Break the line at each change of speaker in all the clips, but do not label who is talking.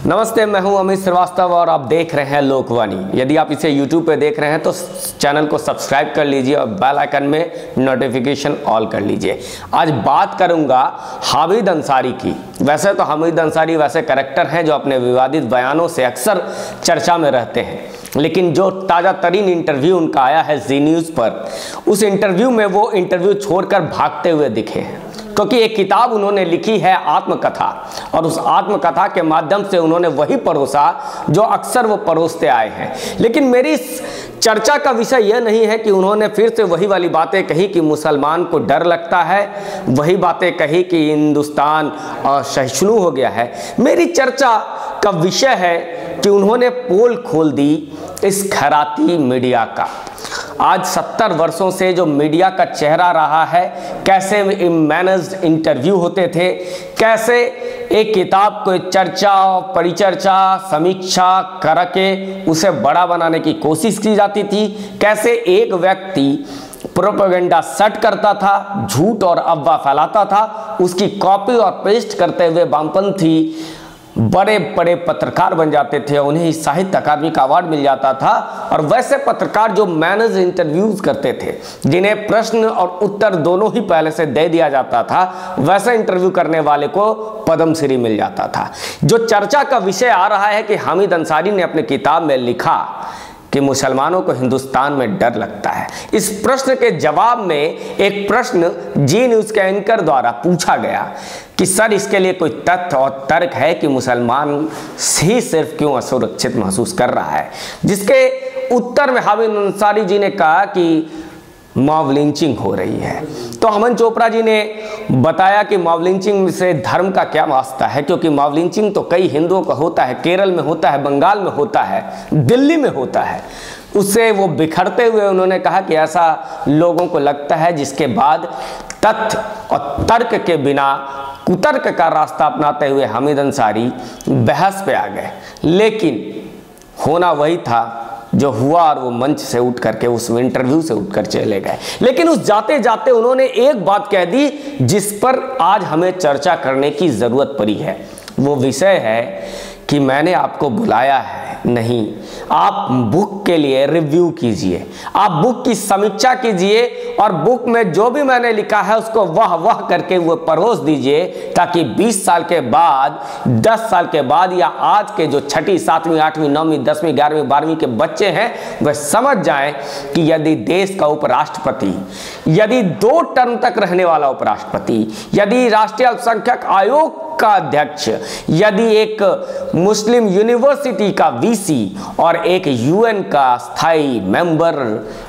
नमस्ते, मैं हूं अमित श्रीवास्तव और आप देख रहे हैं लोकवाणी। यदि आप इसे YouTube पे देख रहे हैं तो चैनल को सब्सक्राइब कर लीजिए और बेल आइकन में नोटिफिकेशन ऑल कर लीजिए। आज बात करूंगा हामिद अंसारी की। वैसे तो हामिद अंसारी वैसे कैरेक्टर हैं जो अपने विवादित बयानों से अक्सर चर्चा में रहते हैं, लेकिन जो ताज़ा तरीन इंटरव्यू उनका आया है जी न्यूज़ पर, उस इंटरव्यू में वो इंटरव्यू छोड़कर भागते हुए दिखे हैं, क्योंकि एक किताब उन्होंने लिखी है आत्मकथा, और उस आत्मकथा के माध्यम से उन्होंने वही परोसा जो अक्सर वो परोसते आए हैं। लेकिन मेरी इस चर्चा का विषय यह नहीं है कि उन्होंने फिर से वही वाली बातें कही कि मुसलमान को डर लगता है, वही बातें कही कि हिंदुस्तान असहिष्णु हो गया है। मेरी चर्चा का विषय है कि उन्होंने पोल खोल दी इस खराती मीडिया का। आज 70 वर्षों से जो मीडिया का चेहरा रहा है, कैसे मैनेज्ड इंटरव्यू होते थे, कैसे एक किताब को चर्चा परिचर्चा समीक्षा करके उसे बड़ा बनाने की कोशिश की जाती थी, कैसे एक व्यक्ति प्रोपेगेंडा सेट करता था, झूठ और अफवाह फैलाता था, उसकी कॉपी और पेस्ट करते हुए वामपंथी बड़े बड़े पत्रकार बन जाते थे, उन्हें साहित्य अकादमी का अवार्ड मिल जाता था। और वैसे पत्रकार जो मैनेज इंटरव्यूज करते थे, जिन्हें प्रश्न और उत्तर दोनों ही पहले से दे दिया जाता था, वैसे इंटरव्यू करने वाले को पद्मश्री मिल जाता था। जो चर्चा का विषय आ रहा है कि हामिद अंसारी ने अपनी किताब में लिखा कि मुसलमानों को हिंदुस्तान में डर लगता है, इस प्रश्न के जवाब में एक प्रश्न जी न्यूज़ के एंकर द्वारा पूछा गया कि सर, इसके लिए कोई तथ्य और तर्क है कि मुसलमान ही सिर्फ क्यों असुरक्षित महसूस कर रहा है, जिसके उत्तर में हामिद अंसारी जी ने कहा कि मॉब लिंचिंग हो रही है। तो अमन चोपड़ा जी ने बताया कि मॉब लिंचिंग से धर्म का क्या वास्ता है, क्योंकि मॉब लिंचिंग तो कई हिंदुओं का होता है, केरल में होता है, बंगाल में होता है, दिल्ली में होता है। उससे वो बिखरते हुए उन्होंने कहा कि ऐसा लोगों को लगता है, जिसके बाद तथ्य और तर्क के बिना कुतर्क का रास्ता अपनाते हुए हामिद अंसारी बहस पे आ गए। लेकिन होना वही था जो हुआ, और वो मंच से उठ करके उस इंटरव्यू से उठकर चले गए। लेकिन उस जाते जाते उन्होंने एक बात कह दी जिस पर आज हमें चर्चा करने की जरूरत पड़ी है। वो विषय है कि मैंने आपको बुलाया है नहीं, आप बुक के लिए रिव्यू कीजिए, आप बुक की समीक्षा कीजिए और बुक में जो भी मैंने लिखा है उसको वाह करके वो परोस दीजिए, ताकि 20 साल के बाद, 10 साल के बाद, या आज के जो 6ठी 7वीं 8वीं 9वीं 10वीं 11वीं 12वीं के बच्चे हैं वह समझ जाएं कि यदि देश का उपराष्ट्रपति, यदि 2 टर्म तक रहने वाला उपराष्ट्रपति, यदि राष्ट्रीय अल्पसंख्यक आयोग का अध्यक्ष, यदि एक मुस्लिम यूनिवर्सिटी का वीसी और एक यूएन का स्थायी मेंबर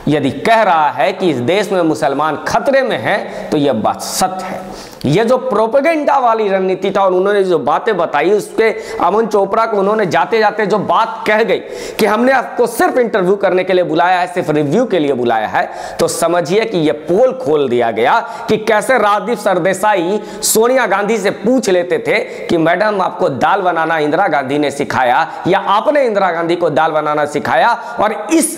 यदि कह रहा है कि इस देश में मुसलमान खतरे में हैं, तो यह बात सत्य है। ये जो प्रोपेगेंडा वाली रणनीति था और उन्होंने जो बातें बताई, उसके अमन चोपड़ा को उन्होंने जाते जाते जो बात कह गई कि हमने आपको सिर्फ इंटरव्यू करने के लिए बुलाया है, सिर्फ रिव्यू के लिए बुलाया है, तो समझिए कि ये पोल खोल दिया गया कि कैसे राजदीप सरदेसाई सोनिया गांधी से पूछ लेते थे कि मैडम, आपको दाल बनाना इंदिरा गांधी ने सिखाया या आपने इंदिरा गांधी को दाल बनाना सिखाया, और इस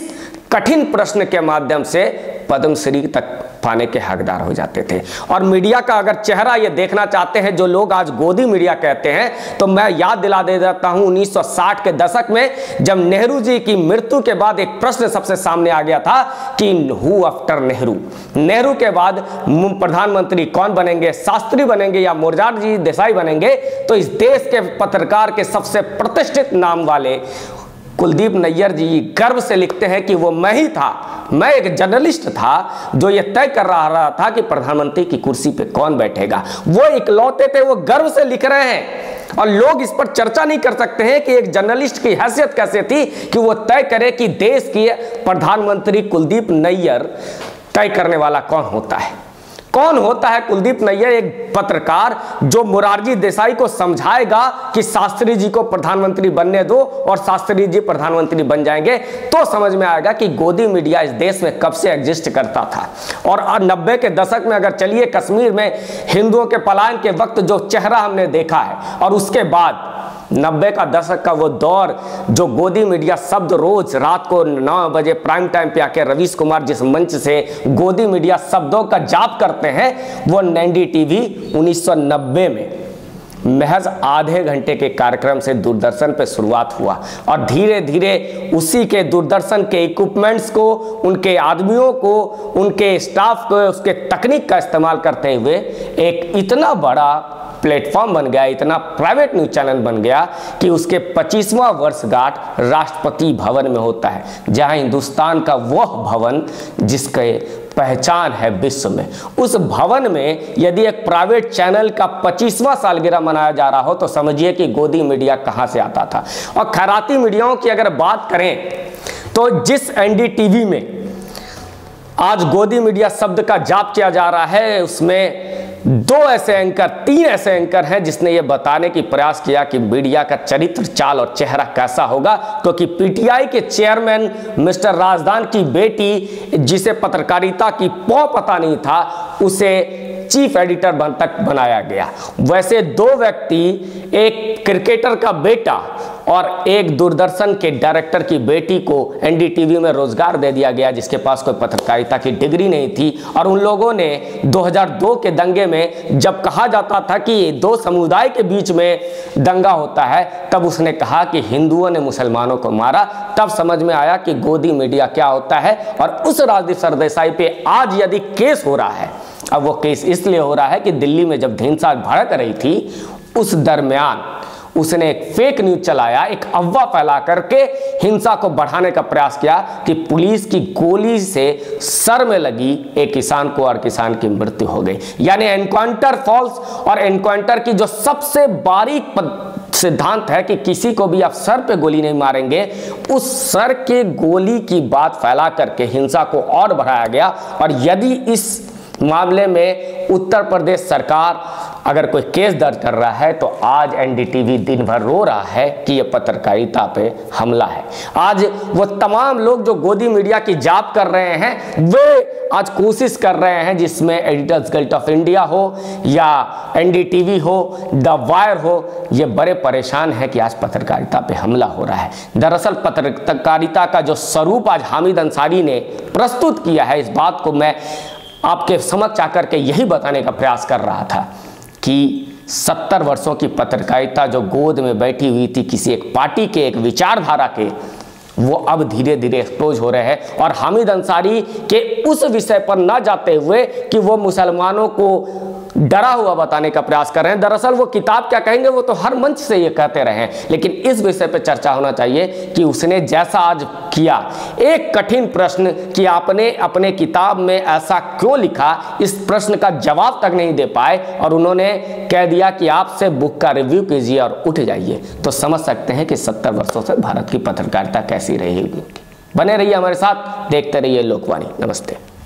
कठिन प्रश्न के माध्यम से पद्मश्री तक पाने के हकदार हो जाते थे। और मीडिया का अगर चेहरा ये देखना चाहते हैं जो लोग आज गोदी मीडिया कहते हैं, तो मैं याद दिला दे देता हूं 1960 के दशक में जब नेहरू जी की मृत्यु के बाद एक प्रश्न सबसे सामने आ गया था कि हु आफ्टर नेहरू, नेहरू के बाद प्रधानमंत्री कौन बनेंगे, शास्त्री बनेंगे या मोरारजी देसाई बनेंगे। तो इस देश के पत्रकार के सबसे प्रतिष्ठित नाम वाले कुलदीप नैयर जी गर्व से लिखते हैं कि वो मैं ही था, मैं एक जर्नलिस्ट था जो ये तय कर रहा था कि प्रधानमंत्री की कुर्सी पे कौन बैठेगा। वो इकलौते थे, वो गर्व से लिख रहे हैं, और लोग इस पर चर्चा नहीं कर सकते हैं कि एक जर्नलिस्ट की हैसियत कैसे थी कि वो तय करे कि देश की प्रधानमंत्री कुलदीप नैयर तय करने वाला कौन होता है। कौन होता है कुलदीप नैयर? एक पत्रकार जो मोरारजी देसाई को समझाएगा कि शास्त्री जी को प्रधानमंत्री बनने दो और शास्त्री जी प्रधानमंत्री बन जाएंगे, तो समझ में आएगा कि गोदी मीडिया इस देश में कब से एग्जिस्ट करता था। और 90 के दशक में अगर चलिए, कश्मीर में हिंदुओं के पलायन के वक्त जो चेहरा हमने देखा है, और उसके बाद 90 का दशक का वो दौर जो गोदी मीडिया शब्द रोज रात को 9 बजे प्राइम टाइम पे आके रवीश कुमार जिस मंच से गोदी मीडिया शब्दों का जाप करते हैं, वो 90 टीवी 1990 में महज आधे घंटे के कार्यक्रम से दूरदर्शन पे शुरुआत हुआ और धीरे धीरे उसी के दूरदर्शन के इक्विपमेंट्स को, उनके आदमियों को, उनके स्टाफ को, उसके तकनीक का इस्तेमाल करते हुए एक इतना बड़ा प्लेटफॉर्म बन गया, इतना प्राइवेट न्यूज चैनल बन गया कि उसके 25वां वर्षगांठ राष्ट्रपति भवन में होता है, जहां हिंदुस्तान का वह भवन जिसके पहचान है विश्व में। उस भवन में यदि एक प्राइवेट चैनल का 25वां सालगिरह मनाया जा रहा हो तो समझिए कि गोदी मीडिया कहां से आता था। और खैराती मीडियाओं की अगर बात करें तो जिस एनडीटीवी में आज गोदी मीडिया शब्द का जाप किया जा रहा है, उसमें तीन ऐसे एंकर हैं जिसने ये बताने की प्रयास किया कि मीडिया का चरित्र, चाल और चेहरा कैसा होगा, क्योंकि पीटीआई के चेयरमैन मिस्टर राजदान की बेटी, जिसे पत्रकारिता की पौ पता नहीं था, उसे चीफ एडिटर तक बनाया गया। वैसे दो व्यक्ति, एक क्रिकेटर का बेटा और एक दूरदर्शन के डायरेक्टर की बेटी को एनडीटीवी में रोजगार दे दिया गया, जिसके पास कोई पत्रकारिता की डिग्री नहीं थी। और उन लोगों ने 2002 के दंगे में जब कहा जाता था कि दो समुदाय के बीच में दंगा होता है, तब उसने कहा कि हिंदुओं ने मुसलमानों को मारा। तब समझ में आया कि गोदी मीडिया क्या होता है। और उस राजदीप सरदेसाई पे आज यदि केस हो रहा है, अब वो केस इसलिए हो रहा है कि दिल्ली में जब हिंसा भड़क रही थी, उस दरमियान उसने एक फेक न्यूज चलाया, एक अफवाह फैला करके हिंसा को बढ़ाने का प्रयास किया कि पुलिस की गोली से सर में लगी एक किसान को और किसान की मृत्यु हो गई। यानी एनकाउंटर फॉल्स, और एनकाउंटर की जो सबसे बारीक सिद्धांत है कि किसी को भी आप सर पे गोली नहीं मारेंगे, उस सर के गोली की बात फैला करके हिंसा को और बढ़ाया गया। और यदि इस मामले में उत्तर प्रदेश सरकार अगर कोई केस दर्ज कर रहा है तो आज एनडीटीवी दिन भर रो रहा है कि यह पत्रकारिता पे हमला है। आज वो तमाम लोग जो गोदी मीडिया की जाप कर रहे हैं, वे आज कोशिश कर रहे हैं, जिसमें एडिटर्स गिल्ड ऑफ इंडिया हो या एनडीटीवी हो, द वायर हो, ये बड़े परेशान हैं कि आज पत्रकारिता पे हमला हो रहा है। दरअसल पत्रकारिता का जो स्वरूप आज हामिद अंसारी ने प्रस्तुत किया है, इस बात को मैं आपके समक्ष आकर के यही बताने का प्रयास कर रहा था कि 70 वर्षों की पत्रकारिता जो गोद में बैठी हुई थी किसी एक पार्टी के, एक विचारधारा के, वो अब धीरे धीरे एक्सपोज हो रहे हैं। और हामिद अंसारी के उस विषय पर न जाते हुए कि वो मुसलमानों को डरा हुआ बताने का प्रयास कर रहे हैं। दरअसल वो किताब क्या कहेंगे, वो तो हर मंच से ये कहते रहे हैं, लेकिन इस विषय पर चर्चा होना चाहिए कि उसने जैसा आज किया, एक कठिन प्रश्न कि आपने अपने किताब में ऐसा क्यों लिखा, इस प्रश्न का जवाब तक नहीं दे पाए और उन्होंने कह दिया कि आपसे बुक का रिव्यू कीजिए और उठ जाइए, तो समझ सकते हैं कि 70 वर्षों से भारत की पत्रकारिता कैसी रहेगी। बने रहिए हमारे साथ, देखते रहिए लोकवाणी। नमस्ते।